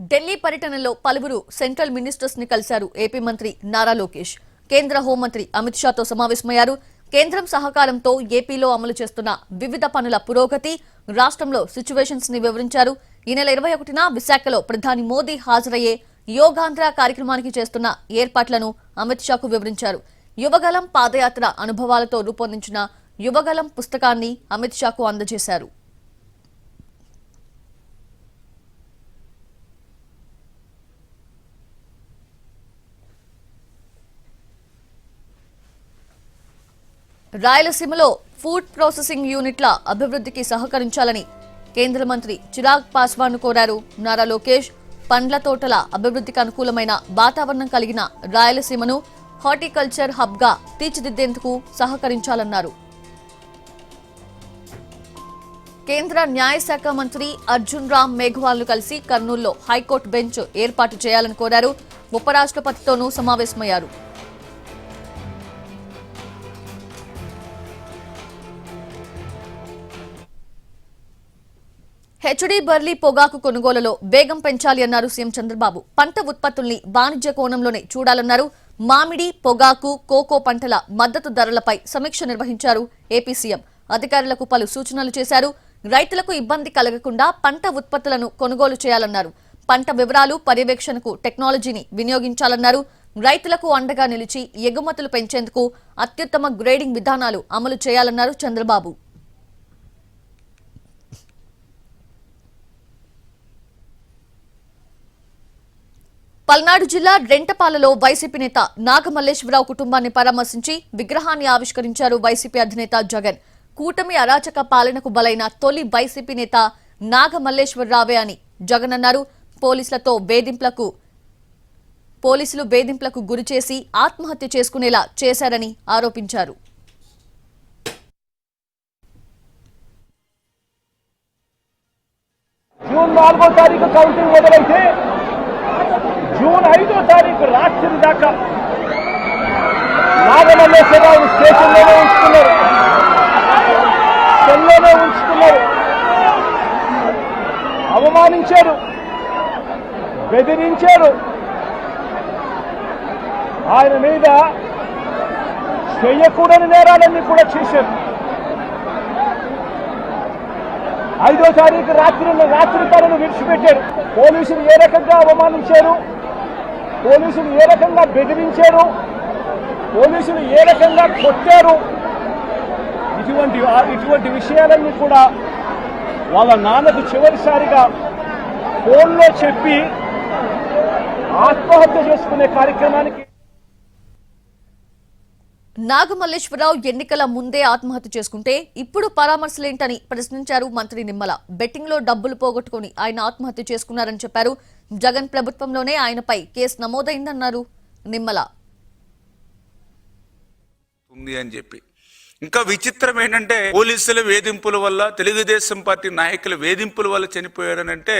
ఢిల్లీ పర్యటనలో పలువురు central ministers ని కలిశారు ఏపీ మంత్రి నారా లోకేష్. కేంద్ర హోంమంత్రి అమిత్ షాతో సమావేశమయ్యారు. కేంద్రం సహకారంతో ఏపీలో అమలు చేస్తున్న వివిధ పనుల పురోగతి, రాష్ట్రంలో సిచ్యువేషన్స్ ని వివరించారు. ఈ నెల 21న విశాఖలో ప్రధాని మోదీ హాజరయ్యే యోగాంధ్ర కార్యక్రమానికి చేస్తున్న ఏర్పాట్లను అమిత్ షాకు వివరించారు. యువగలం పాదయాత్ర అనుభవాలతో రూపొందించిన యువగలం పుస్తకాన్ని అమిత్ షాకు అందజేశారు. రాయలసీమలో ఫుడ్ ప్రాసెసింగ్ యూనిట్ల అభివృద్ధికి సహకరించాలని కేంద్ర మంత్రి చిరాగ్ పాస్వాన్ కోరారు. నారా లోకేష్ పండ్ల తోటల అభివృద్ధికి అనుకూలమైన వాతావరణం కలిగిన రాయలసీమను హార్టికల్చర్ హబ్ గా తీర్చిదిద్దేందుకు సహకరించాలన్నారు. కేంద్ర న్యాయశాఖ మంత్రి అర్జున్ రామ్ మేఘ్వాల్ ను కలిసి కర్నూలులో హైకోర్టు బెంచ్ ఏర్పాటు చేయాలని కోరారు. ఉపరాష్ట్రపతితోనూ సమావేశమయ్యారు. హెచ్డీ బర్లీ పొగాకు కొనుగోలులో వేగం పెంచాలి అన్నారు సీఎం చంద్రబాబు. పంట ఉత్పత్తుల్ని వాణిజ్య కోణంలోనే చూడాలన్నారు. మామిడి, పొగాకు, కోకో పంటల మద్దతు ధరలపై సమీక్ష నిర్వహించారు ఏపీ సీఎం. అధికారులకు పలు సూచనలు చేశారు. రైతులకు ఇబ్బంది కలగకుండా పంట ఉత్పత్తులను కొనుగోలు చేయాలన్నారు. పంట వివరాలు పర్యవేక్షణకు టెక్నాలజీని వినియోగించాలన్నారు. రైతులకు అండగా నిలిచి ఎగుమతులు పెంచేందుకు అత్యుత్తమ గ్రేడింగ్ విధానాలు అమలు చేయాలన్నారు చంద్రబాబు. పల్నాడు జిల్లా రెంటపాలలో వైసీపీ నేత నాగమల్లేశ్వరరావు కుటుంబాన్ని పరామర్శించి విగ్రహాన్ని ఆవిష్కరించారు వైసీపీ అధినేత జగన్. కూటమి అరాచక పాలనకు బలైన తొలి వైసీపీ నేత నాగమల్లేశ్వరరావే అని జగన్ అన్నారు. పోలీసులు వేధింపులకు గురిచేసి ఆత్మహత్య చేసుకునేలా చేశారని ఆరోపించారు. జూన్ 4వ తారీఖు కౌంటింగ్ మొదలైతే జూన్ 5వ తారీఖు రాత్రి దాకా నాగమల్లేశ్వరరావు స్టేషన్లోనే ఉంచుకున్నారు, సెల్లోనే ఉంచుకున్నారు. అవమానించారు, బెదిరించారు. ఆయన మీద చేయకూడని నేరాలన్నీ కూడా చేశారు. 5వ తారీఖు రాత్రి తనను విడిచిపెట్టారు. పోలీసులు ఏ రకంగా అవమానించారు, పోలీసులు ఏ రకంగా బెదిరించారు, పోలీసులు ఏ రకంగా కొట్టారు, ఇటువంటి విషయాలన్నీ కూడా వాళ్ళ నాన్నకు చివరిసారిగా ఫోన్లో చెప్పి ఆత్మహత్య చేసుకునే కార్యక్రమానికి నాగమల్లేశ్వరరావు ఎన్నికల ముందే ఆత్మహత్య చేసుకుంటే ఇప్పుడు పరామర్శలేంటని ప్రశ్నించారు మంత్రి నిమ్మల. బెట్టింగ్ లో డబ్బులు పోగొట్టుకుని ఆయన ఆత్మహత్య చేసుకున్నారని చెప్పారు. జగన్ ప్రభుత్వంలోనే ఆయనపై కేసు నమోదైందన్నారు నిమ్మల. అని చెప్పి ఇంకా విచిత్రం ఏంటంటే పోలీసుల వేధింపుల వల్ల, తెలుగుదేశం పార్టీ నాయకుల వేధింపుల వల్ల చనిపోయారనంటే,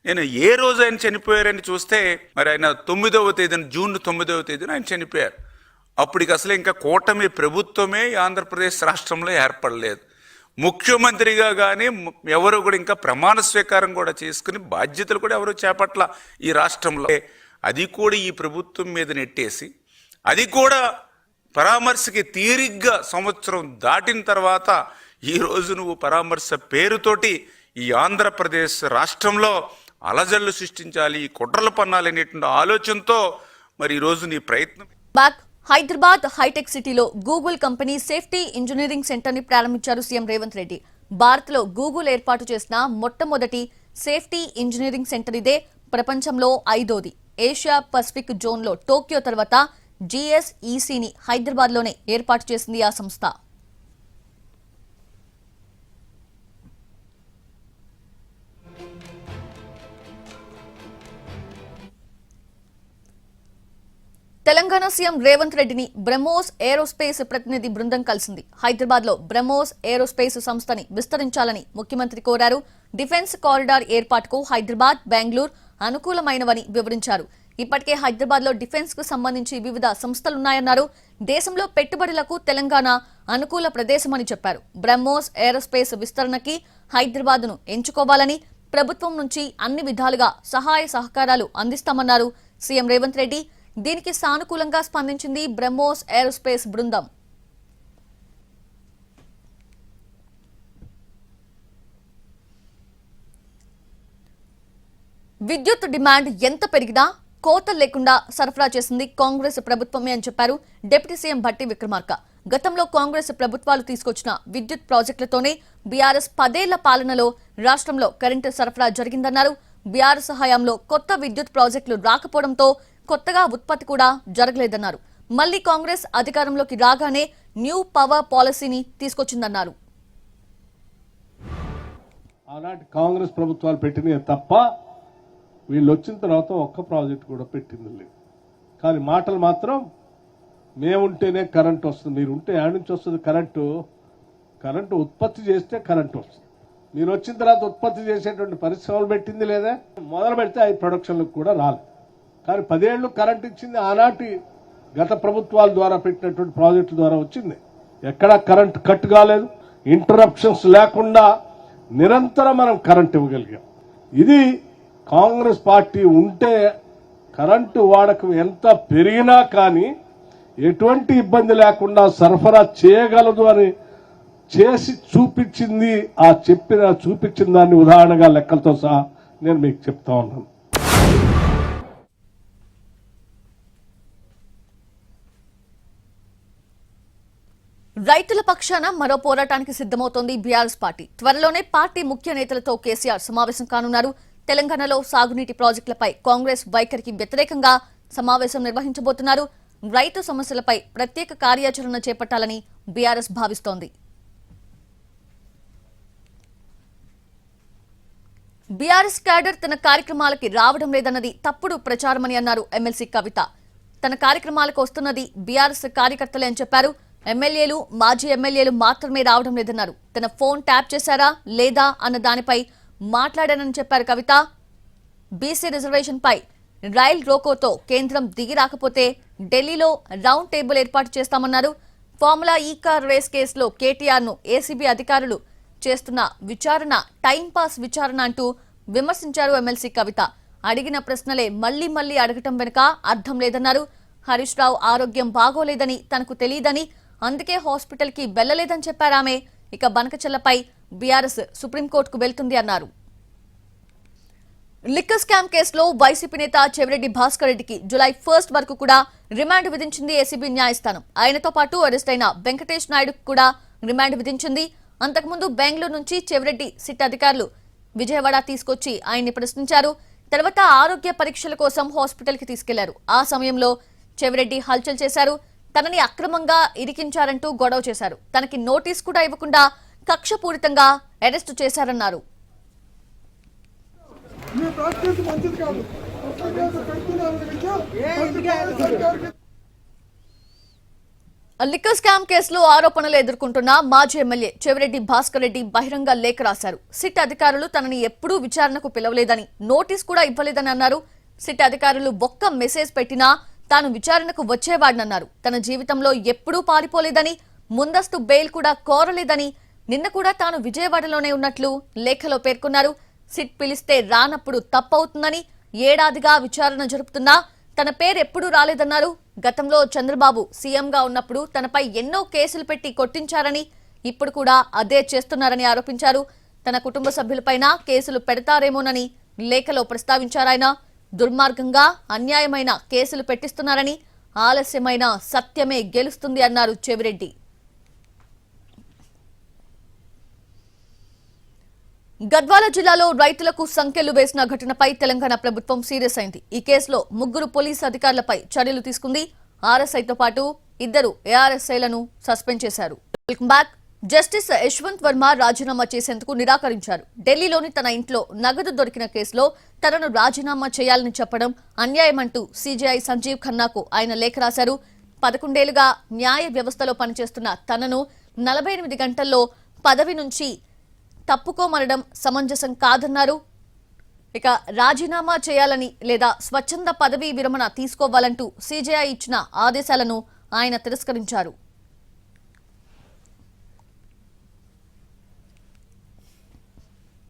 నేను ఏ రోజు ఆయన చనిపోయారని చూస్తే మరి ఆయన 9వ తేదీన జూన్ 9వ తేదీన ఆయన చనిపోయారు. అప్పటికి అసలు ఇంకా కూటమి ప్రభుత్వమే ఆంధ్రప్రదేశ్ రాష్ట్రంలో ఏర్పడలేదు. ముఖ్యమంత్రిగా కానీ ఎవరు కూడా ఇంకా ప్రమాణ స్వీకారం కూడా చేసుకుని బాధ్యతలు కూడా ఎవరు చేపట్ల ఈ రాష్ట్రంలో. అది కూడా ఈ ప్రభుత్వం మీద నెట్టేసి, అది కూడా పరామర్శకి తీరిగ్గా సంవత్సరం దాటిన తర్వాత ఈరోజు నువ్వు పరామర్శ పేరుతోటి ఈ ఆంధ్రప్రదేశ్ రాష్ట్రంలో అలజడులు సృష్టించాలి, కుట్రలు పన్నాలనేటువంటి ఆలోచనతో మరి ఈరోజు నీ ప్రయత్నం. హైదరాబాద్ హైటెక్ సిటీలో Google company safety engineering centre ని ప్రారంభించారు సీఎం రేవంత్ రెడ్డి. భారత్ లో గూగుల్ ఏర్పాటు చేసిన మొట్టమొదటి సేఫ్టీ ఇంజనీరింగ్ సెంటర్ ఇదే. ప్రపంచంలో 5వది. ఏషియా పసిఫిక్ జోన్ లో టోక్యో తర్వాత GSECని హైదరాబాద్ లోనే ఏర్పాటు చేసింది ఆ సంస్థ. తెలంగాణ సీఎం రేవంత్ రెడ్డిని బ్రహ్మోస్ ఏరోస్పేస్ ప్రతినిధి బృందం కలిసింది. హైదరాబాద్ లో బ్రహ్మోస్ ఏరోస్పేస్ సంస్థని విస్తరించాలని ముఖ్యమంత్రి కోరారు. డిఫెన్స్ కారిడార్ ఏర్పాటుకు హైదరాబాద్, బెంగళూరు అనుకూలమైనవని వివరించారు. ఇప్పటికే హైదరాబాద్ లో డిఫెన్స్ కు సంబంధించి వివిధ సంస్థలున్నాయన్నారు. దేశంలో పెట్టుబడులకు తెలంగాణ అనుకూల ప్రదేశమని చెప్పారు. బ్రహ్మోస్ ఏరోస్పేస్ విస్తరణకి హైదరాబాద్ ను ఎంచుకోవాలని ప్రభుత్వం నుంచి అన్ని విధాలుగా సహాయ సహకారాలు అందిస్తామన్నారు సీఎం రేవంత్ రెడ్డి. దీనికి సానుకూలంగా స్పందించింది బ్రహ్మోస్ ఏరోస్పేస్ బృందం. విద్యుత్ డిమాండ్ ఎంత పెరిగినా కోతలు లేకుండా సరఫరా చేసింది కాంగ్రెస్ ప్రభుత్వమే అని చెప్పారు డిప్యూటీ సీఎం భట్టి విక్రమార్క. గతంలో కాంగ్రెస్ ప్రభుత్వాలు తీసుకొచ్చిన విద్యుత్ ప్రాజెక్టులతోనే బీఆర్ఎస్ 10 ఏళ్ల పాలనలో రాష్ట్రంలో కరెంటు సరఫరా జరిగిందన్నారు. బీఆర్ఎస్ హయాంలో కొత్త విద్యుత్ ప్రాజెక్టులు రాకపోవడంతో కొత్తగా ఉత్పత్తి కూడా జరగలేదన్నారు. మళ్లీ కాంగ్రెస్ అధికారంలోకి రాగానే న్యూ పవర్ పాలసీని తీసుకొచ్చిందన్నారు. ఆనాటి కాంగ్రెస్ ప్రభుత్వాలు పెట్టినవి తప్ప వీళ్ళు వచ్చిన తర్వాత ఒక్క ప్రాజెక్ట్ కూడా పెట్టింది లేదు. కానీ మాటలు మాత్రం మేముంటేనే కరెంట్ వస్తుంది, మీరు ఉంటే యాడ్ నుంచి వస్తుంది కరెంటు ఉత్పత్తి చేస్తే కరెంట్ వస్తుంది. మీరు వచ్చిన తర్వాత ఉత్పత్తి చేసేటువంటి పరిశ్రమలు పెట్టింది లేదా, మొదలు పెడితే అవి ప్రొడక్షన్లకు కూడా రాలేదు. కానీ 10 ఏళ్ళు కరెంట్ ఇచ్చింది ఆనాటి గత ప్రభుత్వాల ద్వారా పెట్టినటువంటి ప్రాజెక్టుల ద్వారా వచ్చింది. ఎక్కడా కరెంట్ కట్ కాలేదు, ఇంటరప్షన్స్ లేకుండా నిరంతరం మనం కరెంట్ ఇవ్వగలిగాం. ఇది కాంగ్రెస్ పార్టీ ఉంటే కరెంటు వాడకం ఎంత పెరిగినా కానీ ఎటువంటి ఇబ్బంది లేకుండా సరఫరా చేయగలదు అని చేసి చూపించింది. ఆ చూపించిన దాన్ని ఉదాహరణగా లెక్కలతో సహా నేను మీకు చెప్తా ఉన్నాను. రైతుల పక్షాన మరో పోరాటానికి సిద్ధమవుతోంది బీఆర్ఎస్ పార్టీ. త్వరలోనే పార్టీ ముఖ్య నేతలతో కేసీఆర్ సమావేశం కానున్నారు. తెలంగాణలో సాగునీటి ప్రాజెక్టులపై కాంగ్రెస్ వైఖరికి వ్యతిరేకంగా సమావేశం నిర్వహించబోతున్నారు. రైతు సమస్యలపై ప్రత్యేక కార్యాచరణ చేపట్టాలని బీఆర్ఎస్ భావిస్తోంది. బీఆర్ఎస్ క్యాడర్ తన కార్యక్రమాలకి రావడం లేదన్నది తప్పుడు ప్రచారమని అన్నారు ఎమ్మెల్సీ కవిత. తన కార్యక్రమాలకు వస్తున్నది బీఆర్ఎస్ కార్యకర్తలే అని చెప్పారు. ఎమ్మెల్యేలు, మాజీ ఎమ్మెల్యేలు మాత్రమే రావడం లేదన్నారు. తన ఫోన్ ట్యాప్ చేశారా లేదా అన్న దానిపై మాట్లాడానని చెప్పారు కవిత. బీసీ రిజర్వేషన్ పై రైల్ రోకోతో కేంద్రం దిగి రాకపోతే ఢిల్లీలో రౌండ్ టేబుల్ ఏర్పాటు చేస్తామన్నారు. ఫార్ములా ఈ కార్ రేస్ కేసులో కేటీఆర్ ను ఏసీబీ అధికారులు చేస్తున్న విచారణ టైంపాస్ విచారణ అంటూ విమర్శించారు ఎమ్మెల్సీ కవిత. అడిగిన ప్రశ్నలే మళ్లీ మళ్లీ అడగటం వెనుక అర్థం లేదన్నారు. హరీష్ రావు ఆరోగ్యం బాగోలేదని తనకు తెలియదని, అందుకే హాస్పిటల్ కి వెళ్లలేదని చెప్పారామె. ఇక బనకచెల్లపై బీఆర్ఎస్ సుప్రీంకోర్టుకు వెళ్తుంది అన్నారు. లిక్కర్ స్కామ్ కేసులో వైసీపీ నేత చెవిరెడ్డి భాస్కర్ రెడ్డికి జులై 1 వరకు కూడా రిమాండ్ విధించింది ఏసీబీ న్యాయస్థానం. ఆయనతో పాటు అరెస్ట్ అయిన వెంకటేష్ నాయుడుకు కూడా రిమాండ్ విధించింది. అంతకుముందు బెంగళూరు నుంచి చెవిరెడ్డి సిట్ అధికారులు విజయవాడ తీసుకొచ్చి ఆయన్ని ప్రశ్నించారు. తర్వాత ఆరోగ్య పరీక్షల కోసం హాస్పిటల్ కి తీసుకెళ్లారు. ఆ సమయంలో చెవిరెడ్డి హల్చల్ చేశారు. తనని అక్రమంగా ఇరికించారంటూ గొడవ చేశారు. తనకి నోటీస్ కూడా ఇవ్వకుండా కక్షపూరితంగా అరెస్టు చేశారన్నారు. లిక్కర్ స్కామ్ కేసులో ఆరోపణలు ఎదుర్కొంటున్న మాజీ ఎమ్మెల్యే చెవిరెడ్డి భాస్కర్ రెడ్డి బహిరంగ లేఖ రాశారు. సిట్ అధికారులు తనని ఎప్పుడూ విచారణకు పిలవలేదని, నోటీస్ కూడా ఇవ్వలేదని అన్నారు. సిట్ అధికారులు ఒక్క మెసేజ్ పెట్టినా తాను విచారణకు వచ్చేవాడినన్నారు. తన జీవితంలో ఎప్పుడూ పారిపోలేదని, ముందస్తు బెయిల్ కూడా కోరలేదని, నిన్న కూడా తాను విజయవాడలోనే ఉన్నట్లు లేఖలో పేర్కొన్నారు. సిట్ పిలిస్తే రానప్పుడు తప్పవుతుందని, ఏడాదిగా విచారణ జరుపుతున్నా తన పేరు ఎప్పుడూ రాలేదన్నారు. గతంలో చంద్రబాబు సీఎంగా ఉన్నప్పుడు తనపై ఎన్నో కేసులు పెట్టి కొట్టించారని, ఇప్పుడు కూడా అదే చేస్తున్నారని ఆరోపించారు. తన కుటుంబ సభ్యులపైన కేసులు పెడతారేమోనని లేఖలో ప్రస్తావించారాయన. దుర్మార్గంగా, అన్యాయమైన కేసులు పెట్టిస్తున్నారని, ఆలస్యమైన సత్యమే గెలుస్తుంది అన్నారు చెవిరెడ్డి. గద్వాల జిల్లాలో రైతులకు సంకెళ్లు వేసిన ఘటనపై తెలంగాణ ప్రభుత్వం సీరియస్ అయింది. ఈ కేసులో 3 పోలీసు అధికారులపై చర్యలు తీసుకుంది. ఆర్ఎస్ఐతో పాటు 2 ఏఆర్ఎస్ఐలను సస్పెండ్ చేశారు. Welcome back. Justice Yashwant Varma రాజీనామా చేసేందుకు నిరాకరించారు. ఢిల్లీలోని తన ఇంట్లో నగదు దొరికిన కేసులో తనను రాజీనామా చేయాలని చెప్పడం అన్యాయమంటూ సీజీఐ సంజీవ్ ఖన్నాకు ఆయన లేఖ రాశారు. 11 ఏళ్లుగా న్యాయ వ్యవస్థలో పనిచేస్తున్న తనను 48 గంటల్లో పదవి నుంచి తప్పుకోమనడం సమంజసం కాదన్నారు. ఇక రాజీనామా చేయాలని లేదా స్వచ్ఛంద పదవీ విరమణ తీసుకోవాలంటూ సీజీఐ ఇచ్చిన ఆదేశాలను ఆయన తిరస్కరించారు.